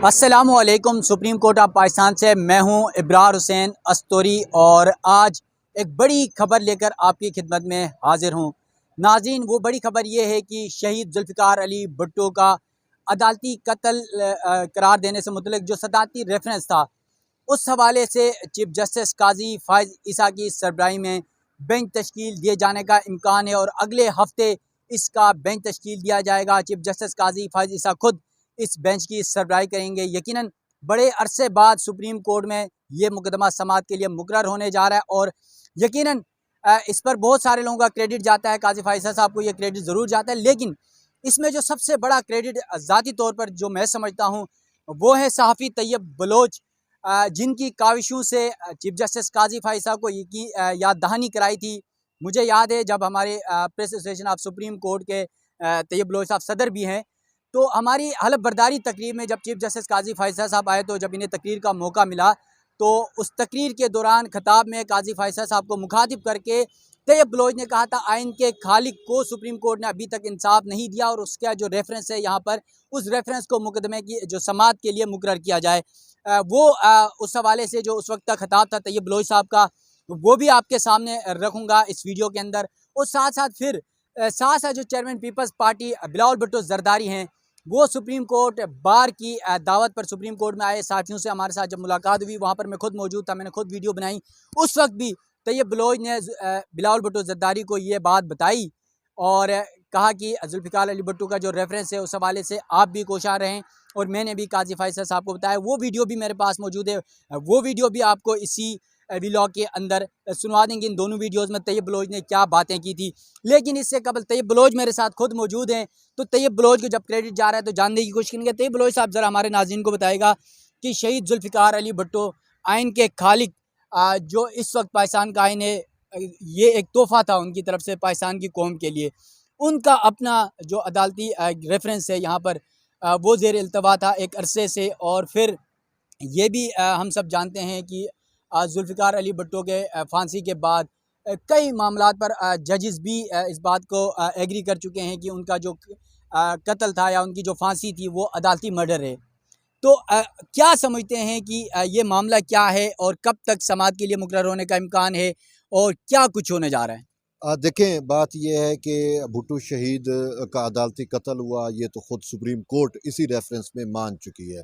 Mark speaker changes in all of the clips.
Speaker 1: अस्सलामुअलैकुम। Supreme court of Pakistan से मैं हूं इब्रार हुसैन अस्तोरी और आज एक बड़ी खबर लेकर आपकी खिदमत में हाजिर हूं। नाज़रीन, वो बड़ी खबर ये है कि शहीद जुल्फ़िकार अली भुट्टो का अदालती कत्ल करार देने से मुतल्लिक जो सदारती रेफरेंस था, उस हवाले से चीफ जस्टिस काजी फ़ाइज़ ईसा की सरबराही में बेंच तश्कील दिए जाने का इम्कान है और अगले हफ्ते इसका बेंच तश्कील दिया जाएगा। चीफ जस्टिस काजी फ़ाइज़ ईसा खुद इस बेंच की सरबराही करेंगे। यकीनन बड़े अरसे बाद सुप्रीम कोर्ट में ये मुकदमा समाअत के लिए मुकर्रर होने जा रहा है और यकीनन इस पर बहुत सारे लोगों का क्रेडिट जाता है। काजी फ़ाइज़ ईसा साहब को ये क्रेडिट ज़रूर जाता है, लेकिन इसमें जो सबसे बड़ा क्रेडिट ज़ाती तौर पर जो मैं समझता हूँ वो है सहाफ़ी तैयब बलोच, जिनकी काविशों से चीफ जस्टिस काजी फ़ाइज़ साहब को याद दहानी कराई थी। मुझे याद है जब हमारे press association of supreme court के तैयब बलोच साहब सदर भी हैं, तो हमारी हलफ बर्दारी तकरीर में जब चीफ जस्टिस काजी फ़ाइज़ साहब आए, तो जब इन्हें तकरीर का मौका मिला तो उस तकरीर के दौरान खिताब में काजी फ़ाइज़ साहब को मुखातिब करके तैयब बलोच ने कहा था, आइन के खालिक को सुप्रीम कोर्ट ने अभी तक इंसाफ नहीं दिया और उसका जो रेफरेंस है यहाँ पर, उस रेफरेंस को मुकदमे की जो समाअत के लिए मुकर्रर किया जाए। उस हवाले से जो उस वक्त का खिताब था तैयब बलोच साहब का, वो भी आपके सामने रखूँगा इस वीडियो के अंदर। और साथ साथ जो chairman Peoples Party Bilawal Bhutto Zardari हैं, वो सुप्रीम कोर्ट बार की दावत पर सुप्रीम कोर्ट में आए साथियों से हमारे साथ जब मुलाकात हुई, वहाँ पर मैं खुद मौजूद था, मैंने खुद वीडियो बनाई। उस वक्त भी तैयब बलोच ने बिलावल भुट्टो जरदारी को ये बात बताई और कहा कि जुल्फ़िकार अली भुट्टो का जो रेफरेंस है उस हवाले से आप भी कोशां रहें। और मैंने भी काजी फ़ाइज़ साहब को बताया, वो वीडियो भी मेरे पास मौजूद है, वो वीडियो भी आपको इसी व्लॉग के अंदर सुनवा देंगे। इन दोनों वीडियोज़ में तैयब बलोच ने क्या बातें की थी। लेकिन इससे कबल तैयब बलोच मेरे साथ खुद मौजूद हैं, तो तैयब बलोच को जब क्रेडिट जा रहा है तो जानने की कोशिश करेंगे। तैयब बलोच साहब ज़रा हमारे नाज़रीन को बताएगा कि शहीद जुल्फ़िकार अली भुट्टो आइन के खालिक, जो इस वक्त पाकिस्तान का आइन है, ये एक तोहफ़ा था उनकी तरफ से पाकिस्तान की कौम के लिए। उनका अपना जो अदालती रेफरेंस है यहाँ पर, वो ज़ेर इल्तवा था एक अरसे से। और फिर ये भी हम सब जानते हैं कि जुल्फ़िकार अली भुट्टो के फांसी के बाद कई मामलात पर जजेस भी इस बात को एग्री कर चुके हैं कि उनका जो कत्ल था या उनकी जो फांसी थी वो अदालती मर्डर है। तो क्या समझते हैं कि ये मामला क्या है और कब तक समाअत के लिए मुकर्रर होने का इम्कान है और क्या कुछ होने जा रहा है?
Speaker 2: देखें, बात यह है कि भुट्टो शहीद का अदालती कत्ल हुआ, ये तो ख़ुद सुप्रीम कोर्ट इसी रेफरेंस में मान चुकी है।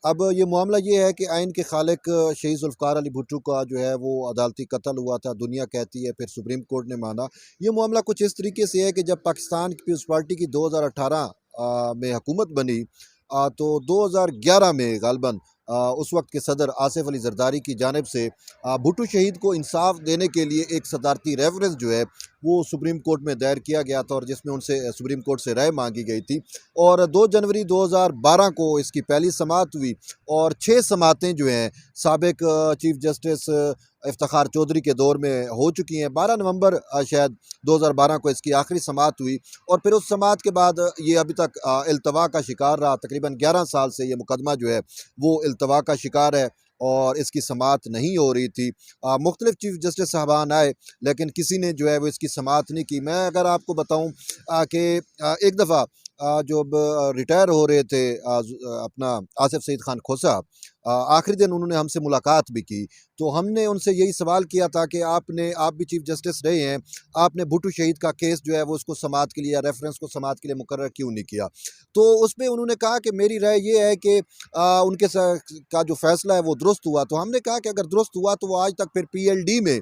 Speaker 2: अब ये मामला ये है कि आइन के खालिक शहीद जुल्फ़िकार अली भुट्टो का जो है वो अदालती कत्ल हुआ था, दुनिया कहती है, फिर सुप्रीम कोर्ट ने माना। ये मामला कुछ इस तरीके से है कि जब पाकिस्तान की पीपल्स पार्टी की 2018 में हुकूमत बनी, तो 2011 में ग़ालिबन उस वक्त के सदर आसिफ अली जरदारी की जानिब से भुट्टो शहीद को इंसाफ देने के लिए एक सदारती रेफरेंस जो है वो सुप्रीम कोर्ट में दायर किया गया था और जिसमें उनसे सुप्रीम कोर्ट से राय मांगी गई थी। और 2 जनवरी 2012 को इसकी पहली समाअत हुई और 6 समाअतें जो हैं साबिक चीफ जस्टिस इफ्तिखार चौधरी के दौर में हो चुकी हैं। 12 नवंबर शायद 2012 को इसकी आखिरी समाअत हुई और फिर उस समाअत के बाद ये अभी तक इल्तवा का शिकार रहा। तकरीबन 11 साल से ये मुकदमा जो है वो इल्तवा का शिकार है और इसकी समाअत नहीं हो रही थी। मुख्तलिफ चीफ जस्टिस साहबान आए, लेकिन किसी ने जो है वो इसकी समाअत नहीं की। मैं अगर आपको बताऊं कि एक दफ़ा जब रिटायर हो रहे थे अपना आसिफ सईद खान खोसा, आखिरी दिन उन्होंने हमसे मुलाकात भी की, तो हमने उनसे यही सवाल किया था कि आप भी चीफ जस्टिस रहे हैं, आपने भुट्टो शहीद का केस जो है वो उसको समाअत के लिए या रेफरेंस को समाअत के लिए मुकर्रर क्यों नहीं किया? तो उसमें उन्होंने कहा कि मेरी राय ये है कि उनके का जो फैसला है वो दुरुस्त हुआ। तो हमने कहा कि अगर दुरुस्त हुआ तो वो आज तक फिर PLD में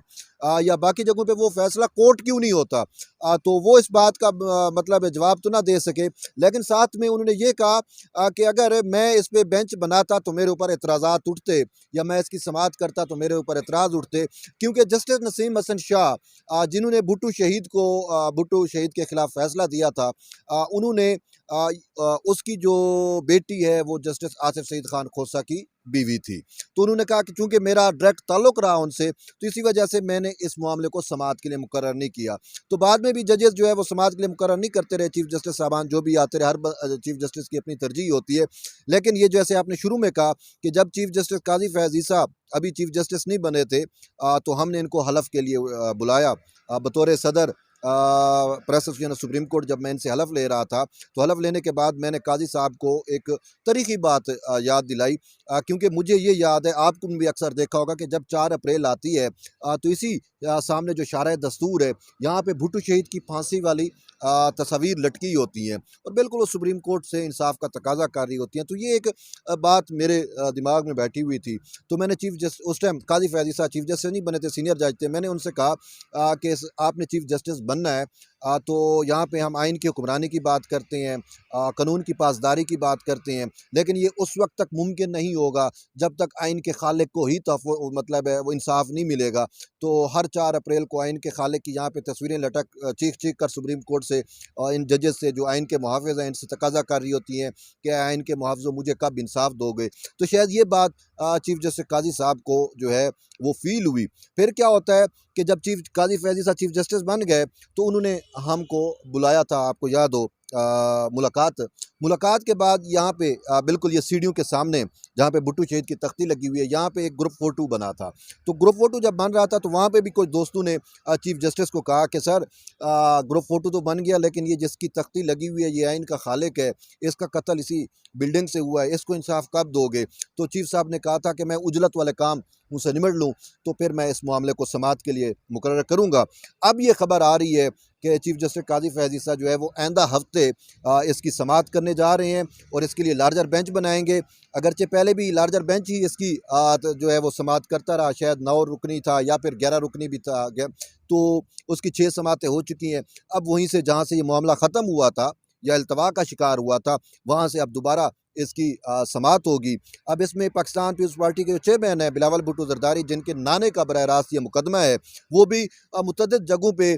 Speaker 2: या बाकी जगहों पे वो फैसला कोर्ट क्यों नहीं होता? तो वो इस बात का मतलब जवाब तो ना दे सके, लेकिन साथ में उन्होंने ये कहा कि अगर मैं इस पे बेंच बनाता तो मेरे ऊपर एतराज़ात उठते या मैं इसकी समाअत करता तो मेरे ऊपर एतराज़ उठते, क्योंकि जस्टिस नसीम हसन शाह जिन्होंने भुट्टो शहीद के ख़िलाफ़ फ़ैसला दिया था, उन्होंने उसकी जो बेटी है वो जस्टिस आसिफ सईद खान खोसा की बीवी थी। तो उन्होंने कहा कि चूँकि मेरा डायरेक्ट ताल्लुक़ रहा उनसे, तो इसी वजह से मैंने इस मामले को समाअत के लिए मुकर्रर नहीं किया। तो बाद में भी जजेस जो है वो समाअत के लिए मुकर्रर नहीं करते रहे, चीफ जस्टिस साहबान जो भी आते रहे, हर चीफ जस्टिस की अपनी तरजीह होती है। लेकिन ये जैसे आपने शुरू में कहा कि जब चीफ जस्टिस काजी फ़ैज़ ईसा अभी चीफ जस्टिस नहीं बने थे, तो हमने इनको हलफ के लिए बुलाया बतौर सदर। Press association of supreme court जब मैं इनसे हलफ ले रहा था, तो हलफ लेने के बाद मैंने काजी साहब को एक तारीखी बात याद दिलाई, क्योंकि मुझे ये याद है, आपको भी अक्सर देखा होगा कि जब 4 अप्रैल आती है तो इसी सामने जो शारा दस्तूर है, यहाँ पे भुट्टो शहीद की फांसी वाली तस्वीर लटकी होती हैं और बिल्कुल वो सुप्रीम कोर्ट से इंसाफ का तकाजा कर रही होती हैं। तो ये एक बात मेरे दिमाग में बैठी हुई थी। तो मैंने चीफ जस्टिस, उस टाइम काजी फैजी साहब चीफ जस्टिस नहीं बने थे, सीनियर जज थे, मैंने उनसे कहा कि आपने चीफ जस्टिस बनना है तो यहाँ पे हम आइन की हुक्मरानी की बात करते हैं, कानून की पासदारी की बात करते हैं, लेकिन ये उस वक्त तक मुमकिन नहीं होगा जब तक आइन के खालिक को ही मतलब है वो इंसाफ नहीं मिलेगा। तो हर 4 अप्रैल को आइन के खालिक की यहाँ पे तस्वीरें लटक चीख चीख कर सुप्रीम कोर्ट से और इन जजेस से जो आइन के मुहाफ़िज़ हैं इनसे तकाजा कर रही होती हैं कि आइन के मुहाफ़िज़ों मुझे कब इंसाफ दोगे। तो शायद ये बात चीफ जस्टिस काजी साहब को जो है वो फ़ील हुई। फिर क्या होता है कि जब चीफ काजी फैजी साहब चीफ जस्टिस बन गए तो उन्होंने हमको बुलाया था, आपको याद हो, मुलाकात के बाद यहाँ पे बिल्कुल ये सीढ़ियों के सामने जहाँ पे भुट्टो शहीद की तख्ती लगी हुई है, यहाँ पे एक ग्रुप फ़ोटो बना था। तो ग्रुप फ़ोटो जब बन रहा था तो वहाँ पे भी कुछ दोस्तों ने चीफ जस्टिस को कहा कि सर ग्रुप फ़ोटो तो बन गया, लेकिन ये जिसकी तख्ती लगी हुई है ये आइन का खालिक है, इसका कत्ल इसी बिल्डिंग से हुआ है, इसको इंसाफ कब दोगे। तो चीफ साहब ने कहा था कि मैं उजलत वाले काम मुझसे निमट लूँ तो फिर मैं इस मामले को समाअत के लिए मुकर्रर करूँगा। अब ये खबर आ रही है कि चीफ जस्टिस काजी फैजी साहब जो है वो आइंदा हफ्ते इसकी समाअत करने जा रहे हैं और इसके लिए लार्जर बेंच बनाएंगे। अगरचे पहले भी लार्जर बेंच ही इसकी जो है वो समाअत करता रहा, शायद 9 रुकनी था या फिर 11 रुकनी भी था, तो उसकी 6 समाअतें हो चुकी हैं। अब वहीं से जहाँ से ये मामला ख़त्म हुआ था या इल्तवा का शिकार हुआ था, वहाँ से अब दोबारा इसकी समाअत होगी। अब इसमें पाकिस्तान पीपल्स पार्टी के जो चेयरमैन है बिलावल भुट्टो जरदारी, जिनके नाने का बराह रास्त ये मुकदमा है, वो भी मुतअद्दिद जगहों पे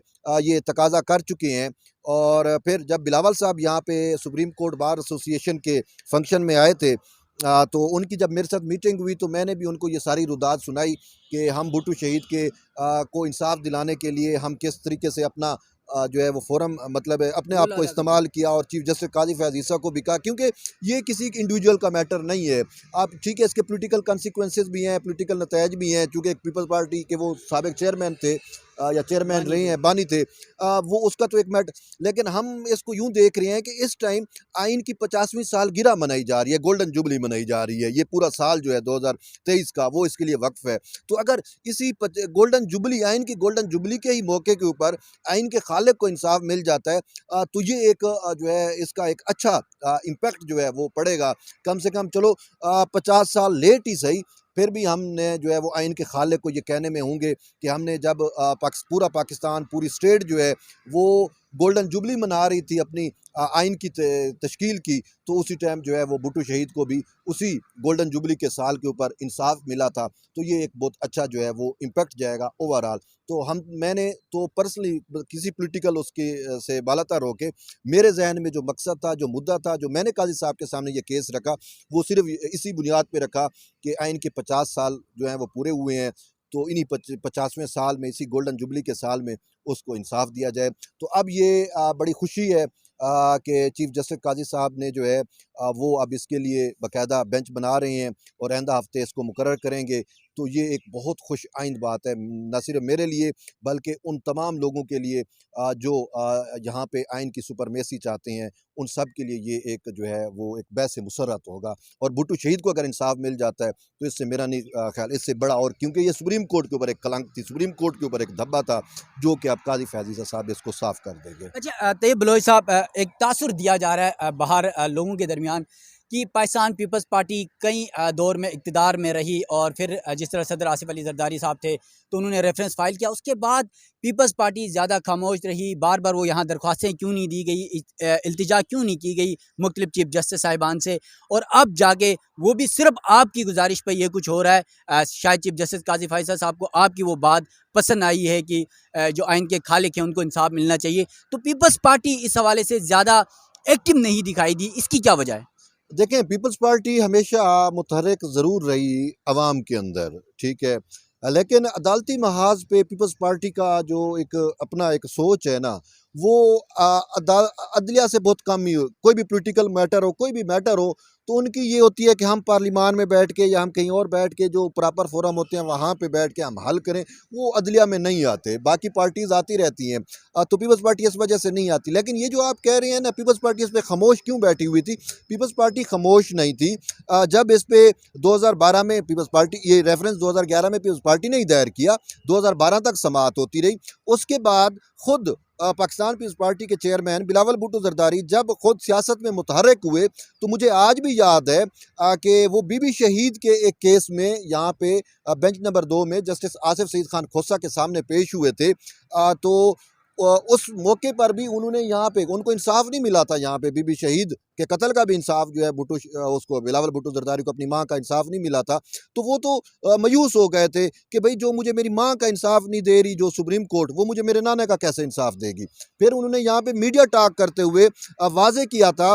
Speaker 2: ये तकाजा कर चुके हैं। और फिर जब बिलावल साहब यहाँ पे सुप्रीम कोर्ट बार एसोसिएशन के फंक्शन में आए थे तो उनकी जब मेरे साथ मीटिंग हुई तो मैंने भी उनको ये सारी रुदात सुनाई कि हम भुट्टो शहीद के को इंसाफ दिलाने के लिए हम किस तरीके से अपना जो है वो फोरम मतलब है अपने आप को इस्तेमाल किया और चीफ जस्टिस काजी फैज़ ईसा को भी कहा, क्योंकि ये किसी इंडिविजुअल का मैटर नहीं है। आप ठीक है, इसके पॉलिटिकल कॉन्सिक्वेंसेस भी हैं, पॉलिटिकल नतायज भी हैं, चूँकि एक पीपल्स पार्टी के वो साबिक चेयरमैन थे या चेयरमैन रहे हैं, बानी थे, वो उसका तो एक मैटर, लेकिन हम इसको यूँ देख रहे हैं कि इस टाइम आइन की 50वीं सालगिरह मनाई जा रही है, गोल्डन जुबली मनाई जा रही है। ये पूरा साल जो है 2023 का वो इसके लिए वक्फ है। तो अगर इसी गोल्डन जुबली, आइन की गोल्डन जुबली के ही मौके के ऊपर आइन के खालिक को इंसाफ मिल जाता है तो ये एक जो है इसका एक अच्छा इम्पैक्ट जो है वो पड़ेगा। कम से कम चलो 50 साल लेट ही सही, फिर भी हमने जो है वो आइन के खालिक को ये कहने में होंगे कि हमने जब पूरा पाकिस्तान, पूरी स्टेट जो है वो गोल्डन जुबली मना रही थी अपनी आइन की तश्कील की, तो उसी टाइम जो है वो भुट्टो शहीद को भी उसी गोल्डन जुबली के साल के ऊपर इंसाफ मिला था। तो ये एक बहुत अच्छा जो है वो इम्पैक्ट जाएगा ओवरऑल। तो मैंने तो पर्सनली किसी पॉलिटिकल उसके से बालातर होके मेरे जहन में जो मकसद था, जो मुद्दा था, जो मैंने काजी साहब के सामने ये केस रखा, वो सिर्फ इसी बुनियाद पे रखा कि आइन के 50 साल जो हैं वो पूरे हुए हैं, तो इन्हीं 50वें साल में, इसी गोल्डन जुबली के साल में उसको इंसाफ दिया जाए। तो अब ये बड़ी खुशी है कि चीफ जस्टिस काजी साहब ने जो है वो अब इसके लिए बाकायदा बेंच बना रहे हैं और आइंदा हफ्ते इसको मुकर्रर करेंगे। तो ये एक बहुत खुश आइंद बात है, न सिर्फ मेरे लिए बल्कि उन तमाम लोगों के लिए जो यहाँ पे आइन की सुपरमेसी चाहते हैं, उन सब के लिए ये एक जो है वो एक बहस मुसर्रत होगा। और भुट्टो शहीद को अगर इंसाफ मिल जाता है तो इससे मेरा नहीं ख्याल इससे बड़ा, और क्योंकि ये सुप्रीम कोर्ट के ऊपर एक कलंक थी, सुप्रीम कोर्ट के ऊपर एक धब्बा था, जो कि अब काजी फैज़ ईसा साहब इसको साफ़ कर देंगे।
Speaker 1: अच्छा तैयब बलोच साहब, एक तासुर दिया जा रहा है बाहर लोगों के दरमियान कि पाकिस्तान पीपल्स पार्टी कई दौर में इक़्तिदार में रही और फिर जिस तरह सदर आसिफ अली जरदारी साहब थे तो उन्होंने रेफरेंस फाइल किया, उसके बाद पीपल्स पार्टी ज़्यादा खामोश रही, बार बार वो यहाँ दरख्वास्तें क्यों नहीं दी गई, इल्तिजा क्यों नहीं की गई मुख्तलिफ चीफ जस्टिस साहिबान से, और अब जाके वो भी सिर्फ आपकी गुजारिश पर यह कुछ हो रहा है। शायद चीफ जस्टिस काजी फैज़ल साहब को आपकी वो बात पसंद आई है कि जो आइन के खालिक हैं उनको इंसाफ मिलना चाहिए, तो पीपल्स पार्टी इस हवाले से ज़्यादा एक्टिव नहीं दिखाई दी, इसकी क्या वजह है?
Speaker 2: देखें, पीपल्स पार्टी हमेशा मुतहर्रिक ज़रूर रही अवाम के अंदर, ठीक है, लेकिन अदालती महाज पे पीपल्स पार्टी का जो एक अपना एक सोच है ना, वो अदलिया से बहुत कम ही हो। कोई भी पॉलिटिकल मैटर हो, कोई भी मैटर हो, तो उनकी ये होती है कि हम पार्लिमान में बैठ के या हम कहीं और बैठ के जो प्रॉपर फोरम होते हैं वहाँ पे बैठ के हम हल करें। वो अदलिया में नहीं आते। बाकी पार्टीज़ आती रहती हैं, तो पीपल्स पार्टी इस वजह से नहीं आती। लेकिन ये जो आप कह रहे हैं ना, पीपल्स पार्टी इस पे खामोश क्यों बैठी हुई थी? पीपल्स पार्टी खामोश नहीं थी। जब इस पे 2012 में पीपल्स पार्टी, ये रेफरेंस 2011 में पीपल्स पार्टी ने ही दायर किया, 2012 तक समाअत होती रही। उसके बाद खुद पाकिस्तान पीपल्स पार्टी के चेयरमैन बिलावल भुट्टो जरदारी जब खुद सियासत में मुतहर्रिक हुए, तो मुझे आज भी याद है कि वो बीबी शहीद के एक केस में यहाँ पे बेंच नंबर 2 में जस्टिस आसिफ सईद खान खोसा के सामने पेश हुए थे। तो उस मौके पर भी उन्होंने यहाँ पे उनको इंसाफ नहीं मिला था। यहाँ पे बीबी शहीद के कत्ल का भी इंसाफ जो है उसको बिलावल भुट्टो जरदारी को अपनी माँ का इंसाफ नहीं मिला था। तो वो तो मायूस हो गए थे कि भाई जो मुझे मेरी माँ का इंसाफ नहीं दे रही जो सुप्रीम कोर्ट, वो मुझे मेरे नाना का कैसे इंसाफ देगी। फिर उन्होंने यहाँ पे मीडिया टॉक करते हुए वाजे किया था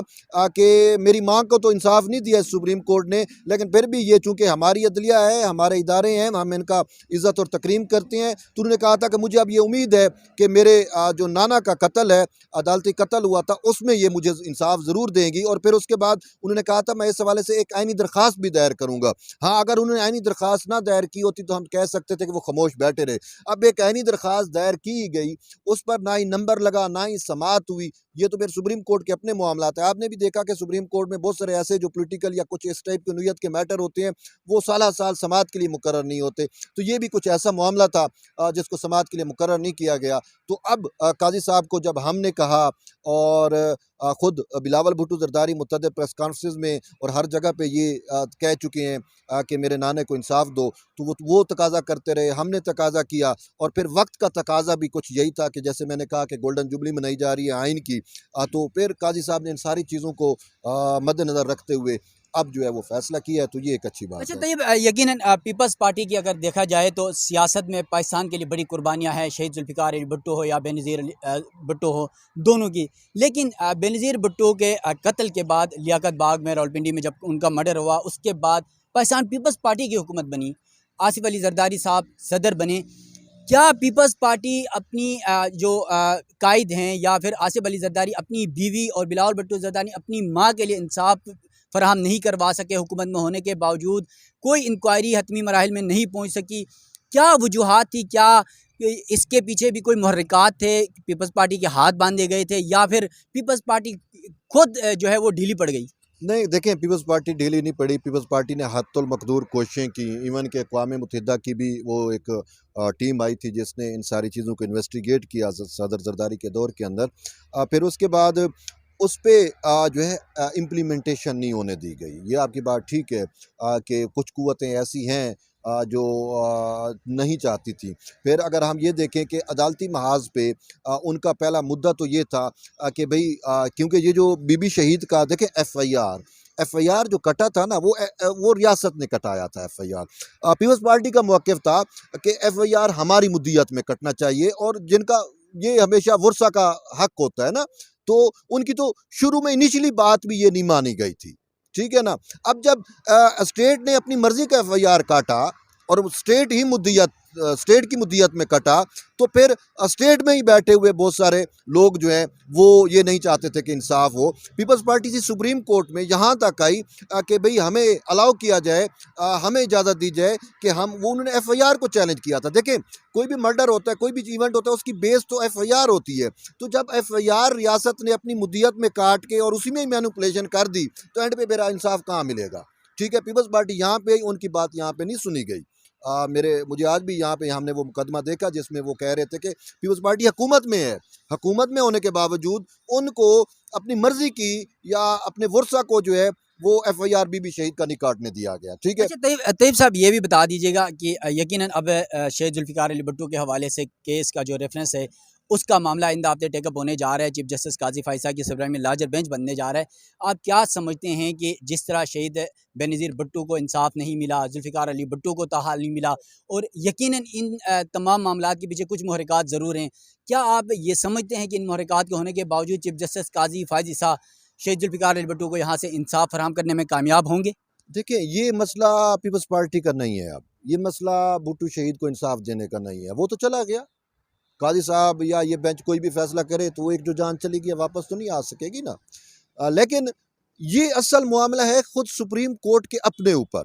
Speaker 2: कि मेरी माँ को तो इंसाफ नहीं दिया सुप्रीम कोर्ट ने, लेकिन फिर भी ये चूँकि हमारी अदलिया है, हमारे इदारे हैं, हम इनका इज़्ज़त और तकरीम करते हैं। तो उन्होंने कहा था कि मुझे अब ये उम्मीद है कि मेरे जो नाना का कत्ल है, अदालती कत्ल हुआ था, उसमें ये मुझे इंसाफ ज़रूर देंगी। और फिर उसके बाद उन्होंने कहा था मैं इस हवाले से एक आईनी दरख्वास्त भी दायर करूँगा। हाँ, अगर उन्होंने आईनी दरख्वास्त ना दायर की होती तो हम कह सकते थे कि वो खामोश बैठे रहे। अब एक आईनी दरख्वास्त दायर की गई, उस पर ना ही नंबर लगा, ना ही समाअत हुई। ये तो फिर सुप्रीम कोर्ट के अपने मामलात है। आपने भी देखा कि सुप्रीम कोर्ट में बहुत सारे ऐसे जो पॉलिटिकल या कुछ इस टाइप की नोयत के मैटर होते हैं, वो साल साल समाअत के लिए मुकर्रर नहीं होते। तो ये भी कुछ ऐसा मामला था जिसको समाअत के लिए मुकर्रर नहीं किया गया। तो अब काजी साहब को जब हमने कहा, और खुद बिलावल भुट्टो जरदारी मुतअद्दिद प्रेस कॉन्फ्रेंस में और हर जगह पे ये कह चुके हैं कि मेरे नाने को इंसाफ दो, तो वो तकाजा करते रहे, हमने तकाजा किया। और फिर वक्त का तकाजा भी कुछ यही था कि जैसे मैंने कहा कि गोल्डन जुबली मनाई जा रही है आइन की, तो फिर काजी साहब ने इन सारी चीज़ों को मद्देनज़र रखते हुए अब जो है वो फैसला किया है। तो ये एक अच्छी बात
Speaker 1: अच्छा
Speaker 2: है।
Speaker 1: तैयब, यकीनन पीपल्स पार्टी की अगर देखा जाए तो सियासत में पाकिस्तान के लिए बड़ी कुर्बानियां हैं, शहीद जुल्फ़िकार अली भुट्टो हो या बेनज़ीर भुट्टो हो, दोनों की। लेकिन बेनज़ीर भुट्टो के कत्ल के बाद लियाकत बाग में रावलपिंडी में जब उनका मर्डर हुआ, उसके बाद पाकिस्तान पीपल्स पार्टी की हुकूमत बनी, आसिफ अली जरदारी साहब सदर बने। क्या पीपल्स पार्टी अपनी जो कायद हैं या फिर आसिफ अली जरदारी अपनी बीवी और बिलावल भुट्टो जरदारी अपनी माँ के लिए इंसाफ फराहम नहीं करवा सके, हुकूमत में होने के बावजूद कोई इंक्वायरी हतमी मराहिल में नहीं पहुँच सकी? क्या वजूहात थी? क्या इसके पीछे भी कोई मुहर्रिकात थे? पीपल्स पार्टी के हाथ बांधे गए थे या फिर पीपल्स पार्टी खुद जो है वो ढीली पड़ गई?
Speaker 2: नहीं, देखें, पीपल्स पार्टी ढीली नहीं पड़ी। पीपल्स पार्टी ने हद्दुल मक़दूर कोशिशें की। इवन के अक़वाम मुत्तहिदा की भी वो एक टीम आई थी जिसने इन सारी चीज़ों को इन्वेस्टिगेट किया सदर ज़रदारी के दौर के अंदर। फिर उसके बाद उस पे जो है इम्प्लीमेंटेशन नहीं होने दी गई। ये आपकी बात ठीक है कि कुछ क़ुव्वतें ऐसी हैं जो नहीं चाहती थी। फिर अगर हम ये देखें कि अदालती महाज़ पे उनका पहला मुद्दा तो ये था कि भई क्योंकि ये जो बीबी शहीद का देखें एफआईआर जो कटा था ना, वो रियासत ने कटाया था एफआईआर। पीपल्स पार्टी का मौक़िफ़ था कि एफआईआर हमारी मुद्दियत में कटना चाहिए, और जिनका ये हमेशा वर्सा का हक होता है ना, तो उनकी तो शुरू में इनिशियली बात भी ये नहीं मानी गई थी। ठीक है ना? अब जब स्टेट ने अपनी मर्ज़ी का एफआईआर काटा और स्टेट ही स्टेट की मुद्दियत में कटा, तो फिर स्टेट में ही बैठे हुए बहुत सारे लोग जो हैं वो ये नहीं चाहते थे कि इंसाफ हो। पीपल्स पार्टी से सुप्रीम कोर्ट में यहाँ तक आई कि भाई हमें अलाउ किया जाए, हमें इजाज़त दी जाए कि उन्होंने एफआईआर को चैलेंज किया था। देखें, कोई भी मर्डर होता है, कोई भी इवेंट होता है, उसकी बेस तो एफआईआर होती है। तो जब एफआईआर रियासत ने अपनी मुद्दियत में काट के और उसी में ही मैनिपुलेशन कर दी, तो एंड पे मेरा इंसाफ कहाँ मिलेगा? ठीक है, पीपल्स पार्टी यहाँ पे, उनकी बात यहाँ पे नहीं सुनी गई। मुझे आज भी यहाँ पे हमने वो मुकदमा देखा जिसमें वो कह रहे थे कि पीपल्स पार्टी हुकूमत में है, हुकूमत में होने के बावजूद उनको अपनी मर्जी की या अपने वर्सा को जो है वो एफआईआर बीबी शहीद का नहीं काटने दिया गया। ठीक है।
Speaker 1: अच्छा तैयब साहब, ये भी बता दीजिएगा कि यकीनन अब शहीद जुल्फ़िकार अली भुट्टो के हवाले से केस का जो रेफरेंस है उसका मामला आइंदा हफ्ते टेकअप होने जा रहा है। चीफ जस्टिस काजी फायसा की सरबराही में लार्जर बेंच बनने जा रहा है। आप क्या समझते हैं कि जिस तरह शहीद बेनज़ीर भुट्टो को इंसाफ नहीं मिला, जुल्फ़िकार अली भुट्टो को ताहाल नहीं मिला, और यकीनन इन तमाम मामलात के पीछे कुछ मुहर्रिकात ज़रूर हैं, क्या आप ये समझते हैं कि इन मुहर्रिकात के होने के बावजूद चीफ जस्टिस काजी फायसा शहीद जुल्फ़िकार अली भुट्टो को यहाँ से इंसाफ फराहम करने में कामयाब होंगे?
Speaker 2: देखिए, ये मसला पीपल्स पार्टी का नहीं है। अब ये मसला भुट्टो शहीद को इंसाफ देने का नहीं है, वो तो चला गया। काजी साहब या ये बेंच कोई भी फैसला करे तो वो एक जो जान चली गई वापस तो नहीं आ सकेगी ना। लेकिन ये असल मामला है खुद सुप्रीम कोर्ट के अपने ऊपर,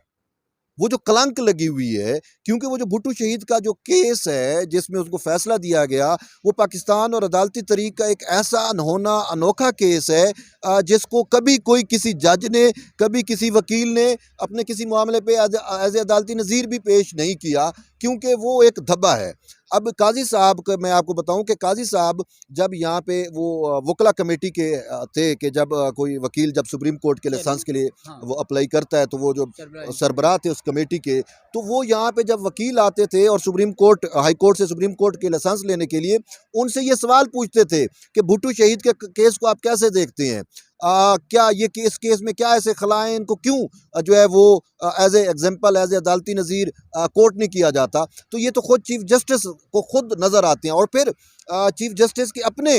Speaker 2: वो जो कलंक लगी हुई है, क्योंकि वो जो भुट्टो शहीद का जो केस है जिसमें उसको फैसला दिया गया, वो पाकिस्तान और अदालती तरीक़ का एक ऐसा अनहोना अनोखा केस है जिसको कभी कोई किसी जज ने, कभी किसी वकील ने अपने किसी मामले पे एज ए अदालती नज़ीर भी पेश नहीं किया, क्योंकि वो एक धब्बा है। अब काजी साहब का मैं आपको बताऊं कि काजी साहब जब यहाँ पे वो वकला कमेटी के थे कि जब कोई वकील जब सुप्रीम कोर्ट के लाइसेंस के लिए वो अप्लाई करता है तो वो जो सरबराह थे उस कमेटी के, तो वो यहाँ पे जब वकील आते थे और सुप्रीम कोर्ट हाई कोर्ट से सुप्रीम कोर्ट के लाइसेंस लेने के लिए उनसे ये सवाल पूछते थे कि भुट्टो शहीद के केस को आप कैसे देखते हैं, क्या ये इस केस में क्या ऐसे खलाएं, इनको क्यों जो है वो as a example as a अदालती नज़ीर कोर्ट नहीं किया जाता। तो ये तो खुद चीफ जस्टिस को खुद नज़र आते हैं। और फिर चीफ जस्टिस के अपने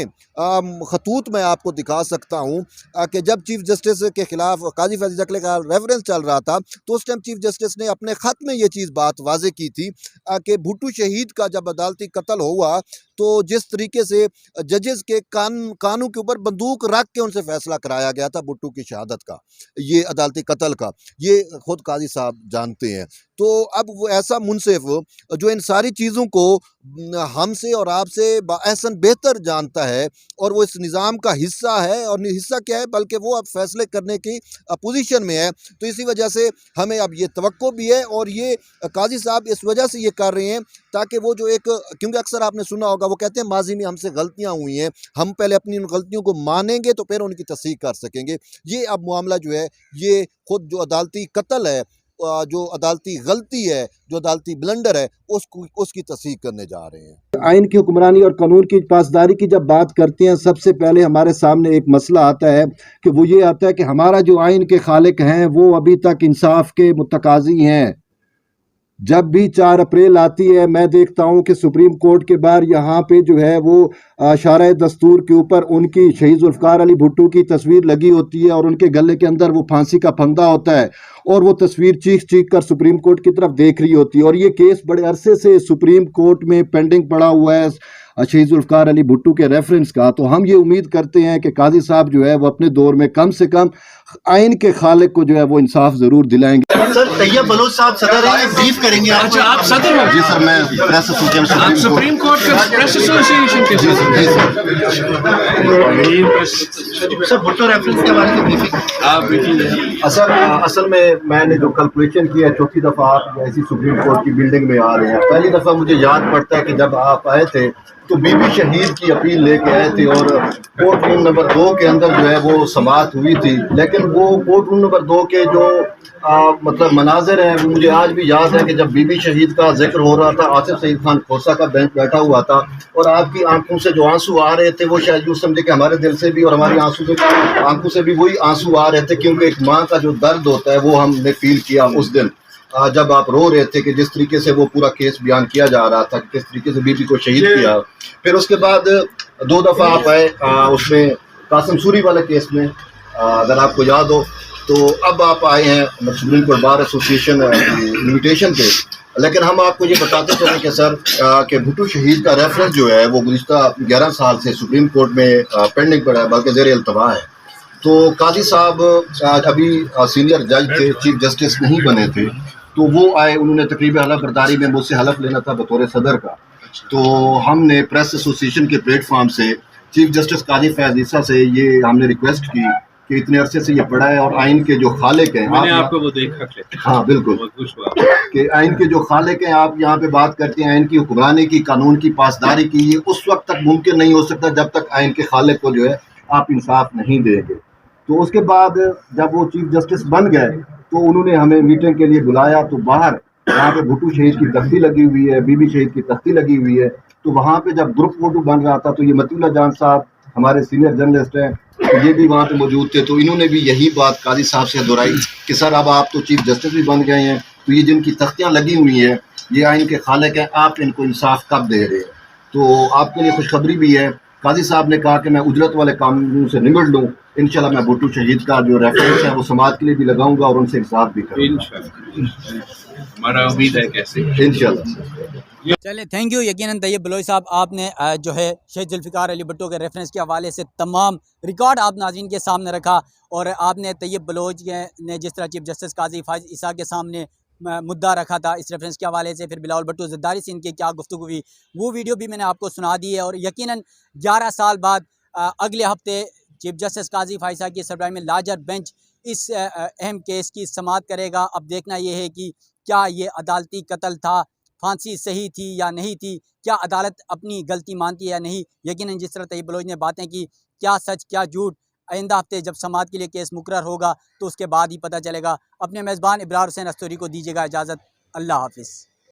Speaker 2: खतूत मैं आपको दिखा सकता हूँ कि जब चीफ जस्टिस के ख़िलाफ़ काजी फैज़ जकले का रेफरेंस चल रहा था तो उस टाइम चीफ जस्टिस ने अपने ख़त में ये चीज़ बात वाज़े की थी कि भुट्टो शहीद का जब अदालती कत्ल हुआ तो जिस तरीके से जजेस के कानों के ऊपर बंदूक रख के उनसे फैसला कराया गया था भुट्टो की शहादत का, ये अदालती कत्ल का, ये खुद काजी साहब जानते हैं। तो अब वो ऐसा मुनसिफ जो इन सारी चीज़ों को हमसे और आपसे बाअहसन बेहतर जानता है और वो इस निज़ाम का हिस्सा है, और हिस्सा क्या है बल्कि वो अब फैसले करने की पोजीशन में है, तो इसी वजह से हमें अब ये तवक्को भी है और ये काजी साहब इस वजह से ये कर रहे हैं ताकि वो जो एक, क्योंकि अक्सर आपने सुना होगा वो कहते हैं माजी में हमसे गलतियां हुई हैं, हम पहले अपनी उन गलतियों को मानेंगे तो फिर उनकी तस्दीक कर सकेंगे। ये अब मामला जो है ये खुद जो अदालती कत्ल है, जो अदालती गलती है, जो अदालती ब्लंडर है, उसकी तस्दीक करने जा रहे हैं।
Speaker 3: आइन की हुक्मरानी और कानून की पासदारी की जब बात करते हैं सबसे पहले हमारे सामने एक मसला आता है कि वो ये आता है कि हमारा जो आइन के खालिक हैं वो अभी तक इंसाफ के मुतकाज़ी हैं। जब भी 4 अप्रैल आती है मैं देखता हूं कि सुप्रीम कोर्ट के बाहर यहाँ पे जो है वो शारा दस्तूर के ऊपर उनकी शहीद जुल्फ़िकार अली भुट्टो की तस्वीर लगी होती है और उनके गले के अंदर वो फांसी का फंदा होता है और वो तस्वीर चीख चीख कर सुप्रीम कोर्ट की तरफ देख रही होती है। और ये केस बड़े अरसे से सुप्रीम कोर्ट में पेंडिंग पड़ा हुआ है शहीद जुल्फ़िकार अली भुट्टो के रेफरेंस का। तो हम ये उम्मीद करते हैं कि काजी साहब जो है वो अपने दौर में कम से कम आइन के खालिक को जो है वो इंसाफ जरूर दिलाएंगे।
Speaker 4: सर तैयब बलोच साहब सदर हैं, ब्रीफ करेंगे।
Speaker 5: अच्छा आप सदर हो?
Speaker 4: जी सर, मैं प्रेस एसोसिएशन
Speaker 5: आप सुप्रीम कोर्ट के प्रेस एसोसिएशन के
Speaker 4: सर भुट्टो रेफरेंस के बारे में ब्रीफिंग
Speaker 5: आप ब्रीफिंग।
Speaker 3: असल में मैंने जो कैलकुलेशन किया, चौथी दफ़ा आप ऐसी सुप्रीम कोर्ट की बिल्डिंग में आ रहे हैं। पहली दफ़ा मुझे याद पड़ता है कि जब आप आए थे तो बीबी शहीद की अपील लेके आए थे और कोर्ट रूम नंबर 2 के अंदर जो है वो समाअत हुई थी, लेकिन वो कोर्ट रूम नंबर 2 के जो मतलब मनाजिर हैं वो मुझे आज भी याद है कि जब बीबी शहीद का जिक्र हो रहा था, आसिफ सईद खान खोसा का बेंच बैठा हुआ था और आपकी आंखों से जो आंसू आ रहे थे वो शायद यूँ समझे कि हमारे दिल से भी और हमारी आंखों से भी वही आंसू आ रहे थे, क्योंकि एक माँ का जो दर्द होता है वो हमने फील किया उस दिन जब आप रो रहे थे कि जिस तरीके से वो पूरा केस बयान किया जा रहा था, किस तरीके से बीबी को शहीद किया। फिर उसके बाद 2 दफ़ा आप आए उसमें कासिम सूरी वाले केस में, अगर आपको याद हो, तो अब आप आए हैं supreme court bar association invitation पे। लेकिन हम आपको ये बताते चलें कि सर कि भुट्टो शहीद का रेफरेंस जो है वो गुज़िश्ता 11 साल से सुप्रीम कोर्ट में पेंडिंग पड़ा है, बल्कि ज़ेर अल्तवा है। तो काजी साहब अभी सीनियर जज थे, चीफ जस्टिस नहीं बने थे, तो वो आए, उन्होंने तकरीबन हलफ बर्दारी में मुझसे हलफ लेना था बतौर सदर का। तो हमने प्रेस एसोसिएशन के प्लेटफॉर्म से चीफ जस्टिस काजी फैज़ ईसा से ये हमने रिक्वेस्ट की कि इतने अरसे से ये पड़ा है और आइन के जो खालिक हैं,
Speaker 5: मैंने आपको वो देखा।
Speaker 3: हाँ बिल्कुल, कि आइन के जो खालिक हैं, आप यहाँ पे बात करते हैं आइन की हुक्मरानी की, कानून की पासदारी की, ये उस वक्त तक मुमकिन नहीं हो सकता जब तक आइन के खालिक को जो है आप इंसाफ नहीं देंगे। तो उसके बाद जब वो चीफ जस्टिस बन गए तो उन्होंने हमें मीटिंग के लिए बुलाया, तो बाहर यहाँ पे भुट्टो शहीद की तख्ती लगी हुई है, बीबी शहीद की तख्ती लगी हुई है, तो वहाँ पे जब ग्रुप फोटो बन रहा था तो ये मतीउल्लाह जान साहब हमारे सीनियर जर्नलिस्ट हैं, तो ये भी वहाँ पे मौजूद थे। तो इन्होंने भी यही बात काजी साहब से दोहराई कि सर अब आप तो चीफ जस्टिस भी बन गए हैं, तो ये जिनकी तख्तियाँ लगी हुई हैं ये आइन के खालिक हैं, आप इनको इंसाफ कब दे रहे हैं। तो आपके लिए खुशखबरी भी है, काजी साहब ने कहा कि मैं उजरत वाले कानून से निमट लूँ, इंशाल्लाह मैं भुट्टो शहीद का जो रेफरेंस है वो समाज के लिए भी लगाऊंगा और उनसे इंसाफ भी करूँगा।
Speaker 5: हमारा उम्मीद है कैसे
Speaker 3: इंशाल्लाह।
Speaker 1: चले, थैंक यू। यकीनन तैयब बलोच साहब, आपने जो है शहीद जुल्फ़िकार अली भुट्टो के रेफरेंस के हवाले से तमाम रिकॉर्ड आप नाज़रीन के सामने रखा, और आपने तैयब बलोच ने जिस तरह चीफ जस्टिस काजी फाइज़ ईसा के सामने मुद्दा रखा था इस रेफरेंस के हवाले से, फिर बिलावल भुट्टो ज़रदारी से इनकी क्या गुफ्तगू हुई, वो वीडियो भी मैंने आपको सुना दी है। और यकीनन 11 साल बाद अगले हफ्ते चीफ जस्टिस काजी फाइज़ की सरबराही में लार्जर बेंच इस अहम केस की समाअत करेगा। अब देखना ये है कि क्या ये अदालती कत्ल था, फांसी सही थी या नहीं थी, क्या अदालत अपनी गलती मानती है या नहीं। यकीनन जिस तरह तैयब बलोच ने बातें की, क्या सच क्या झूठ, आइंदा हफ्ते जब समाअत के लिए केस मुकर्रर होगा तो उसके बाद ही पता चलेगा। अपने मेज़बान इब्रार हुसैन अस्तोरी को दीजिएगा इजाज़त। अल्लाह हाफ़िज़।